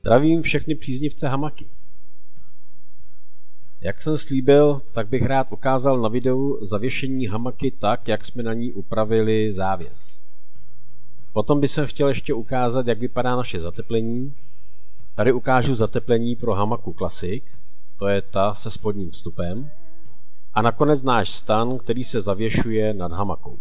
Zdravím všechny příznivce hamaky. Jak jsem slíbil, tak bych rád ukázal na videu zavěšení hamaky tak, jak jsme na ní upravili závěs. Potom bych chtěl ještě ukázat, jak vypadá naše zateplení. Tady ukážu zateplení pro hamaku Classic, to je ta se spodním vstupem. A nakonec náš stan, který se zavěšuje nad hamakou.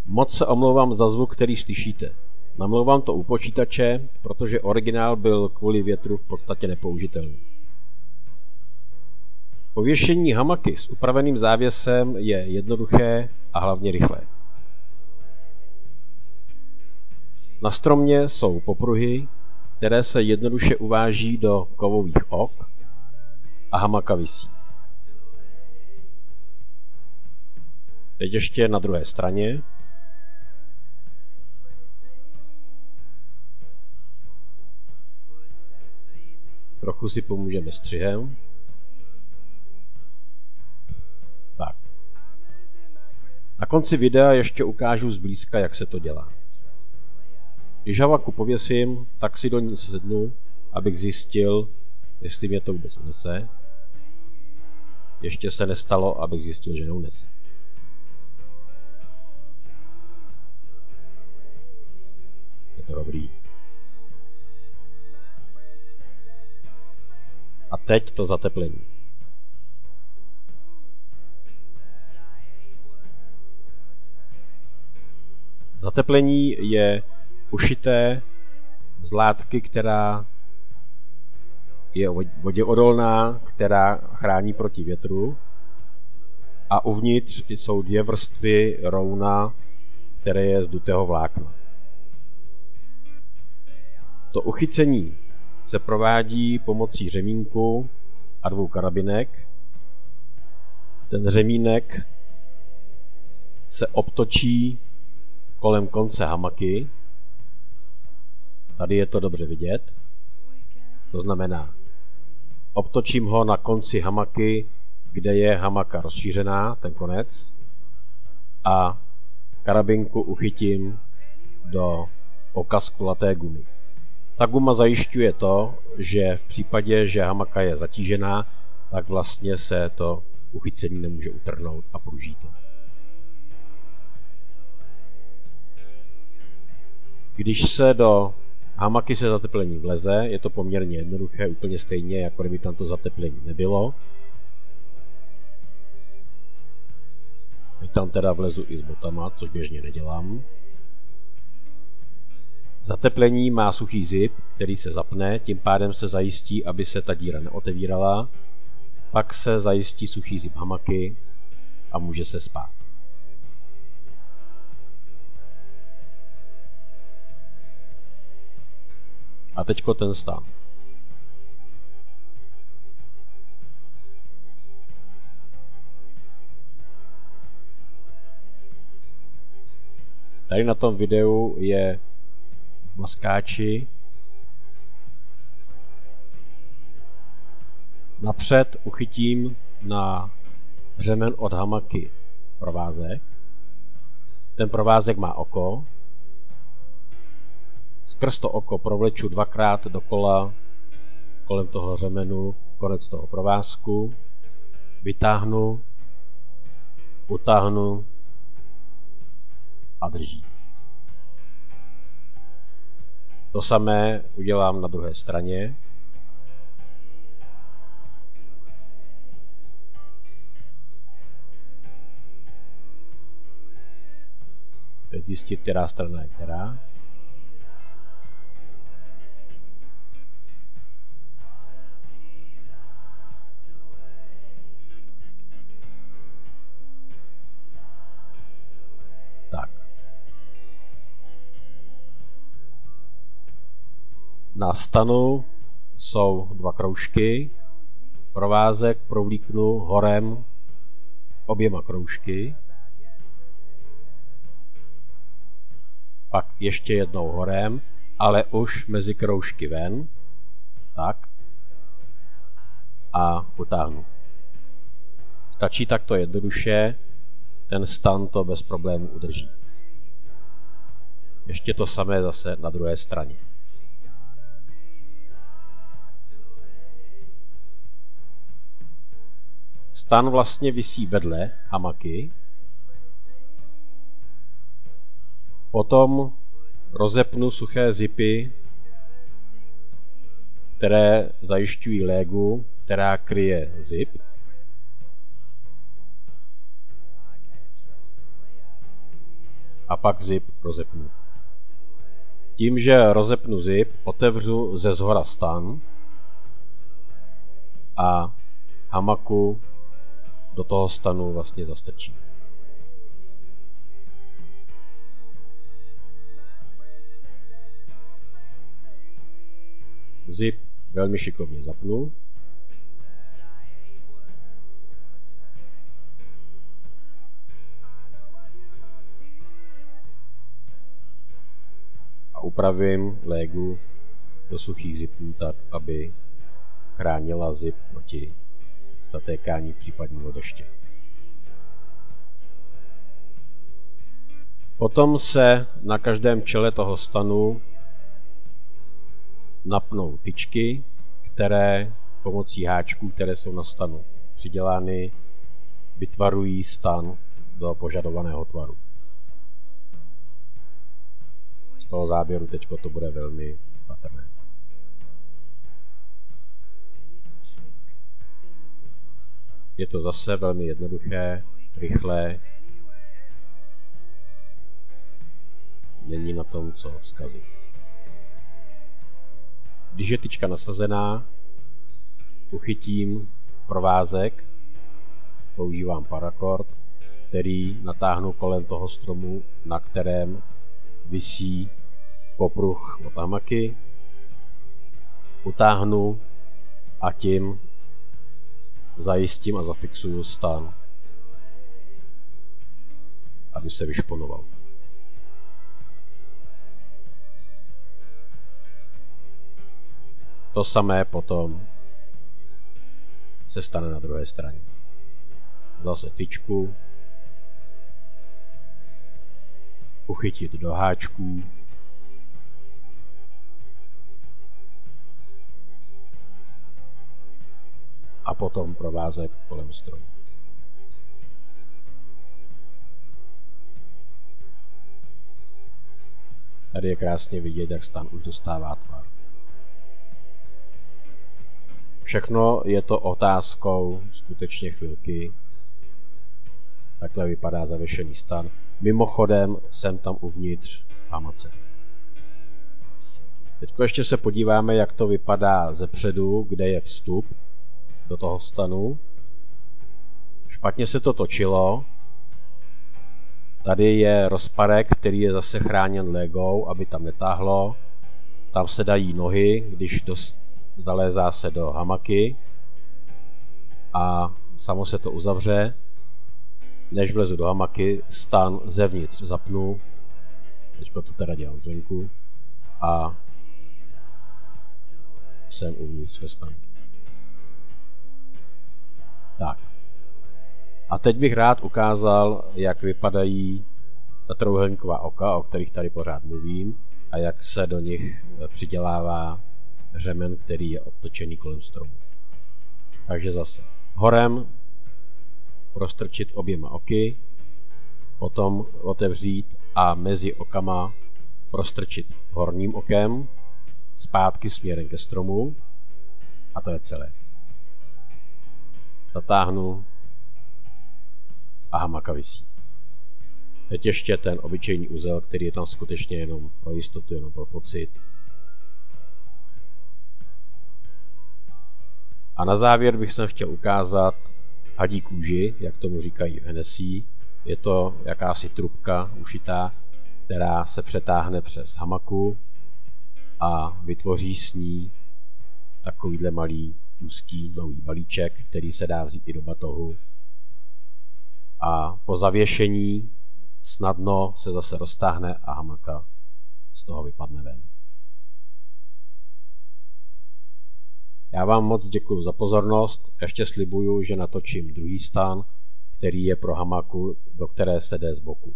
Moc se omlouvám za zvuk, který slyšíte. Namlouvám to u počítače, protože originál byl kvůli větru v podstatě nepoužitelný. Pověšení hamaky s upraveným závěsem je jednoduché a hlavně rychlé. Na stromě jsou popruhy, které se jednoduše uváží do kovových ok a hamaka visí. Teď ještě na druhé straně. Trochu si pomůžeme střihem. Tak. Na konci videa ještě ukážu zblízka, jak se to dělá. Když hamaku pověsím, tak si do ní sednu, abych zjistil, jestli mě to vůbec unese. Ještě se nestalo, abych zjistil, že neunese. Je to dobrý. A teď to zateplení. Zateplení je ušité z látky, která je voděodolná, která chrání proti větru. A uvnitř jsou dvě vrstvy rouna, které je z dutého vlákna. To uchycení se provádí pomocí řemínku a dvou karabinek. Ten řemínek se obtočí kolem konce hamaky. Tady je to dobře vidět. To znamená, obtočím ho na konci hamaky, kde je hamaka rozšířená, ten konec, a karabinku uchytím do oka z kulaté gumy. Ta guma zajišťuje to, že v případě, že hamaka je zatížená, tak vlastně se to uchycení nemůže utrhnout a pruží to. Když se do hamaky se zateplení vleze, je to poměrně jednoduché, úplně stejně, jako kdyby tam to zateplení nebylo. Teď tam teda vlezu i s botama, což běžně nedělám. Zateplení má suchý zip, který se zapne, tím pádem se zajistí, aby se ta díra neotevírala. Pak se zajistí suchý zip hamaky a může se spát. A teďko ten stan. Tady na tom videu je maskáči. Napřed uchytím na řemen od hamaky provázek. Ten provázek má oko. Skrz to oko provleču dvakrát dokola kolem toho řemenu konec toho provázku. Vytáhnu, utáhnu a drží. To samé udělám na druhé straně. Teď zjistit, která strana je která. Tak. Na stanu jsou dva kroužky. Provázek provlíknu horem oběma kroužky. Pak ještě jednou horem, ale už mezi kroužky ven. Tak. A utáhnu. Stačí takto jednoduše, ten stan to bez problémů udrží. Ještě to samé zase na druhé straně. stan vlastně visí vedle hamaky. Potom rozepnu suché zipy, které zajišťují légu, která kryje zip. A pak zip rozepnu. Tím, že rozepnu zip, otevřu ze zhora stan a hamaku do toho stanu vlastně zastrčím. Zip velmi šikovně zapnu. A upravím légu do suchých zipů tak, aby chránila zip proti zatékání případného deště. Potom se na každém čele toho stanu napnou tyčky, které pomocí háčků, které jsou na stanu přidělány, vytvarují stan do požadovaného tvaru. Z toho záběru teď to bude velmi patrné. Je to zase velmi jednoduché, rychlé. Není na tom co zkazit. Když je tyčka nasazená, uchytím provázek, používám paracord, který natáhnu kolem toho stromu, na kterém visí popruh od hamaky, utáhnu a tím zajistím a zafixuju stan, aby se vyšponoval. To samé potom se stane na druhé straně. Zase tyčku, uchytit do háčků, a potom provázek kolem stromu. Tady je krásně vidět, jak stan už dostává tvar. Všechno je to otázkou skutečně chvilky. Takhle vypadá zavěšený stan. Mimochodem jsem tam uvnitř v hamace. Teď ještě se podíváme, jak to vypadá zepředu, kde je vstup do toho stanu. Špatně se to točilo. Tady je rozparek, který je zase chráněn légou, aby tam netáhlo. Tam se dají nohy, když zalézá se do hamaky a samo se to uzavře. Než vlezu do hamaky, stan zevnitř zapnu. Teď to teda dělám zvenku a jsem uvnitř ve stanu. Tak. A teď bych rád ukázal, jak vypadají ta trojúhelníková oka, o kterých tady pořád mluvím, a jak se do nich přidělává řemen, který je obtočený kolem stromu. Takže zase horem prostrčit oběma oky, potom otevřít a mezi okama prostrčit horním okem, zpátky směrem ke stromu a to je celé. Zatáhnu a hamaka visí. Teď ještě ten obyčejný uzel, který je tam skutečně jenom pro jistotu, jenom pro pocit. A na závěr bych se chtěl ukázat hadí kůži, jak tomu říkají v NSC. Je to jakási trubka ušitá, která se přetáhne přes hamaku a vytvoří s ní takovýhle malý úzký dlouhý balíček, který se dá vzít i do batohu. A po zavěšení snadno se zase roztáhne a hamaka z toho vypadne ven. Já vám moc děkuji za pozornost. Ještě slibuju, že natočím druhý stan, který je pro hamaku, do které se jde z boku.